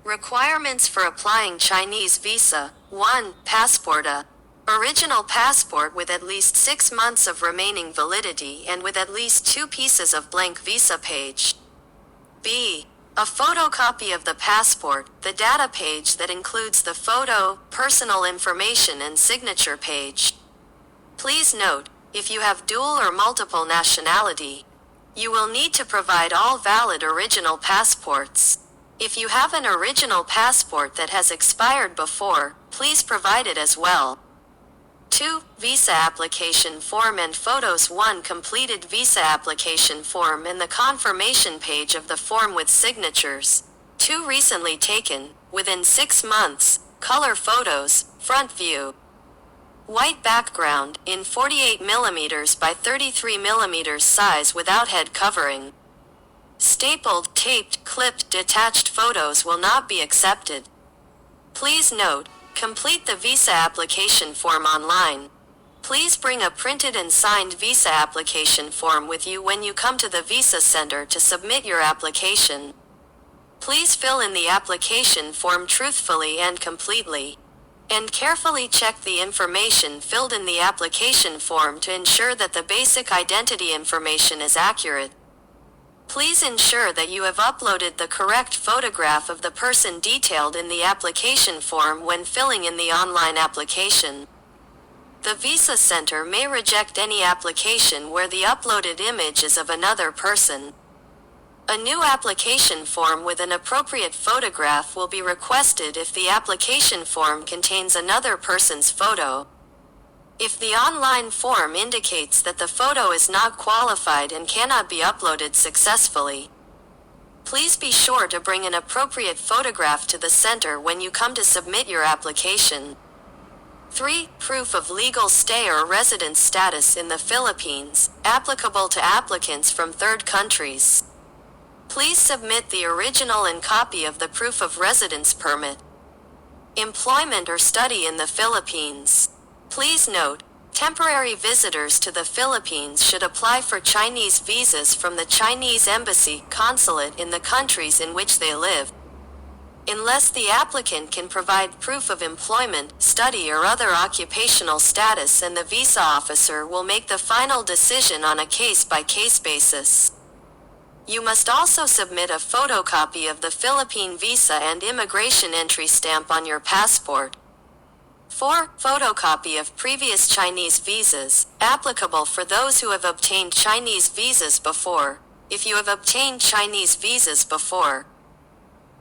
Requirements for applying Chinese visa. 1. Passport. A original passport with at least 6 months of remaining validity and with at least 2 pieces of blank visa page. B. A photocopy of the passport, the data page that includes the photo, personal information and signature page. Please note, if you have dual or multiple nationality, you will need to provide all valid original passports. If you have an original passport that has expired before, please provide it as well. 2. Visa application form and photos. 1. Completed visa application form and the confirmation page of the form with signatures. 2. Recently taken, within 6 months, color photos, front view. White background, in 48mm by 33mm size without head covering. Stapled, taped, clipped, detached photos will not be accepted. Please note, complete the visa application form online. Please bring a printed and signed visa application form with you when you come to the visa center to submit your application. Please fill in the application form truthfully and completely. And carefully check the information filled in the application form to ensure that the basic identity information is accurate. Please ensure that you have uploaded the correct photograph of the person detailed in the application form when filling in the online application. The Visa Center may reject any application where the uploaded image is of another person. A new application form with an appropriate photograph will be requested if the application form contains another person's photo. If the online form indicates that the photo is not qualified and cannot be uploaded successfully, please be sure to bring an appropriate photograph to the center when you come to submit your application. 3. Proof of legal stay or residence status in the Philippines, applicable to applicants from third countries. Please submit the original and copy of the proof of residence permit. Employment or study in the Philippines. Please note, temporary visitors to the Philippines should apply for Chinese visas from the Chinese embassy consulate in the countries in which they live. Unless the applicant can provide proof of employment, study or other occupational status, and the visa officer will make the final decision on a case-by-case basis. You must also submit a photocopy of the Philippine visa and immigration entry stamp on your passport. 4. Photocopy of previous Chinese visas, applicable for those who have obtained Chinese visas before. If you have obtained Chinese visas before,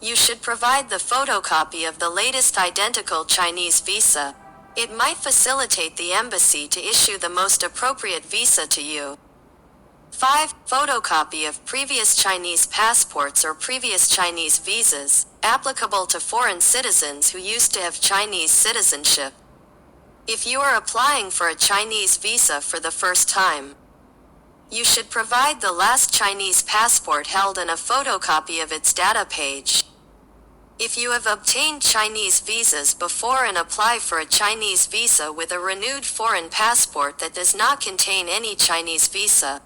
you should provide the photocopy of the latest identical Chinese visa. It might facilitate the embassy to issue the most appropriate visa to you. 5. Photocopy of previous Chinese passports or previous Chinese visas, applicable to foreign citizens who used to have Chinese citizenship. If you are applying for a Chinese visa for the first time, you should provide the last Chinese passport held and a photocopy of its data page. If you have obtained Chinese visas before and apply for a Chinese visa with a renewed foreign passport that does not contain any Chinese visa,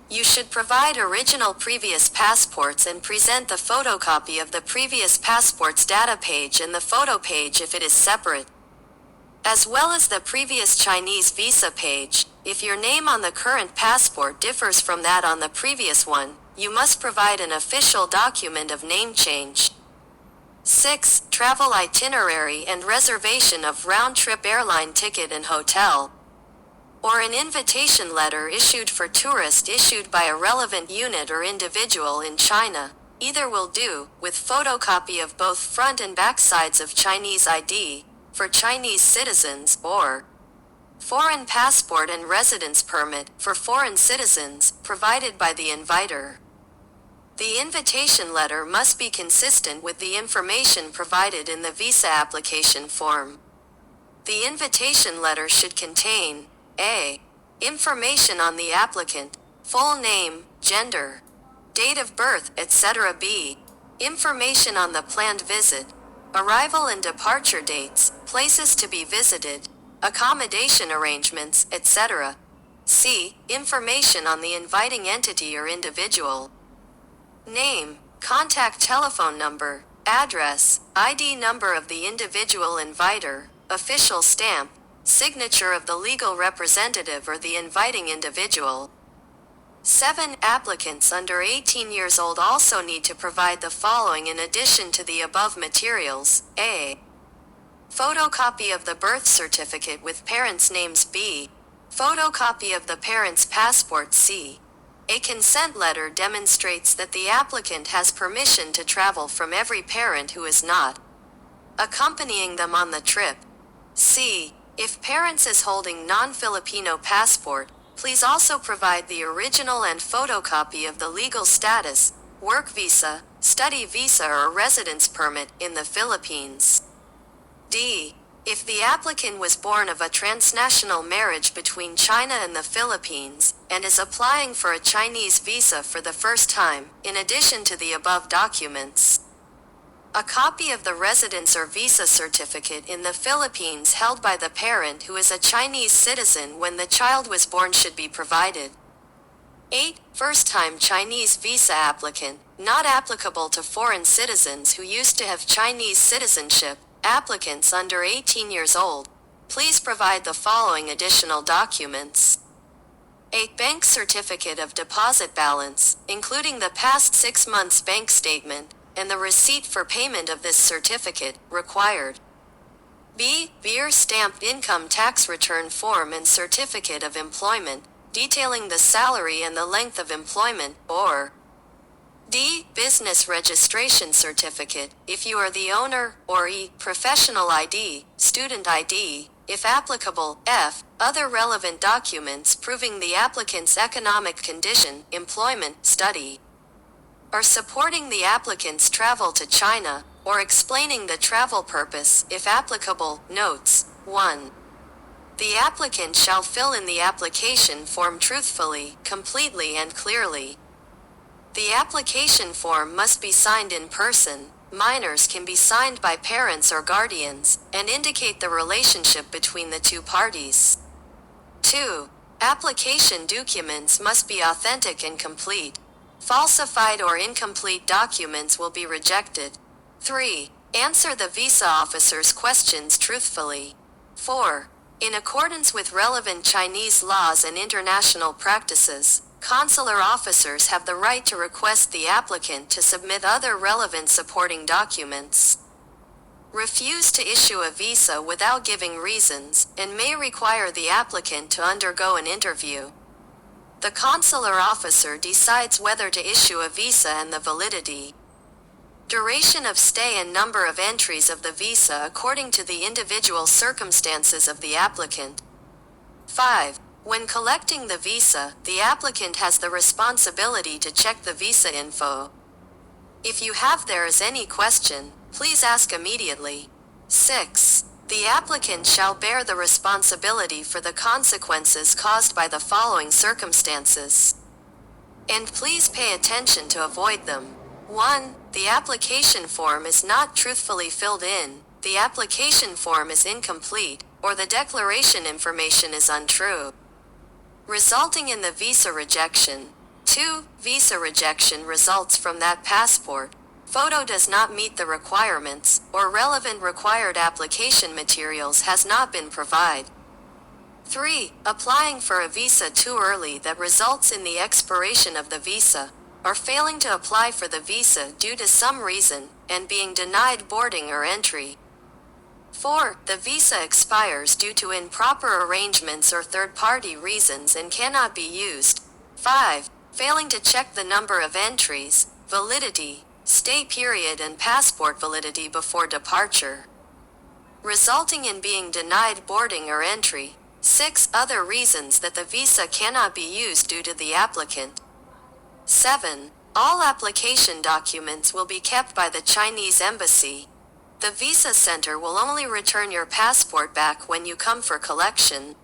you should provide original previous passports and present the photocopy of the previous passport's data page and the photo page if it is separate, as well as the previous Chinese visa page. If your name on the current passport differs from that on the previous one, you must provide an official document of name change. 6. Travel itinerary and reservation of round-trip airline ticket and hotel, or an invitation letter issued for tourist issued by a relevant unit or individual in China. Either will do, with photocopy of both front and back sides of Chinese ID, for Chinese citizens, or foreign passport and residence permit, for foreign citizens, provided by the inviter. The invitation letter must be consistent with the information provided in the visa application form. The invitation letter should contain A. Information on the applicant, full name, gender, date of birth, etc. B. Information on the planned visit, arrival and departure dates, places to be visited, accommodation arrangements, etc. C. Information on the inviting entity or individual. Name, contact telephone number, address, ID number of the individual inviter, official stamp, signature of the legal representative or the inviting individual. 7. Applicants under 18 years old also need to provide the following in addition to the above materials. A. Photocopy of the birth certificate with parents' names. B. Photocopy of the parent's passport. C. A consent letter demonstrates that the applicant has permission to travel from every parent who is not accompanying them on the trip. C. If parents is holding non-Filipino passport, please also provide the original and photocopy of the legal status, work visa, study visa or residence permit in the Philippines. D. If the applicant was born of a transnational marriage between China and the Philippines, and is applying for a Chinese visa for the first time, in addition to the above documents, a copy of the residence or visa certificate in the Philippines held by the parent who is a Chinese citizen when the child was born should be provided. 8. First-time Chinese visa applicant, not applicable to foreign citizens who used to have Chinese citizenship. Applicants under 18 years old, please provide the following additional documents. 8. Bank certificate of deposit balance, including the past 6 months bank statement, and the receipt for payment of this certificate, required. B. Beer stamped income tax return form and certificate of employment, detailing the salary and the length of employment, or D. Business registration certificate, if you are the owner, or E. Professional ID, student ID, if applicable. F. Other relevant documents proving the applicant's economic condition, employment, study, or supporting the applicant's travel to China, or explaining the travel purpose, if applicable. Notes. 1. The applicant shall fill in the application form truthfully, completely and clearly. The application form must be signed in person. Minors can be signed by parents or guardians, and indicate the relationship between the two parties. 2. Application documents must be authentic and complete. Falsified or incomplete documents will be rejected. 3. Answer the visa officer's questions truthfully. 4. In accordance with relevant Chinese laws and international practices, consular officers have the right to request the applicant to submit other relevant supporting documents. Refuse to issue a visa without giving reasons, and may require the applicant to undergo an interview. The consular officer decides whether to issue a visa and the validity, duration of stay and number of entries of the visa according to the individual circumstances of the applicant. 5. When collecting the visa, the applicant has the responsibility to check the visa info. If you have there is any question, please ask immediately. 6. The applicant shall bear the responsibility for the consequences caused by the following circumstances, and please pay attention to avoid them. 1. The application form is not truthfully filled in, the application form is incomplete, or the declaration information is untrue, resulting in the visa rejection. 2. Visa rejection results from that passport photo does not meet the requirements, or relevant required application materials has not been provided. 3. Applying for a visa too early that results in the expiration of the visa, or failing to apply for the visa due to some reason, and being denied boarding or entry. 4. The visa expires due to improper arrangements or third-party reasons and cannot be used. 5. Failing to check the number of entries, validity, stay period and passport validity before departure, resulting in being denied boarding or entry. 6. Other reasons that the visa cannot be used due to the applicant. 7. All application documents will be kept by the Chinese embassy. The visa center will only return your passport back when you come for collection.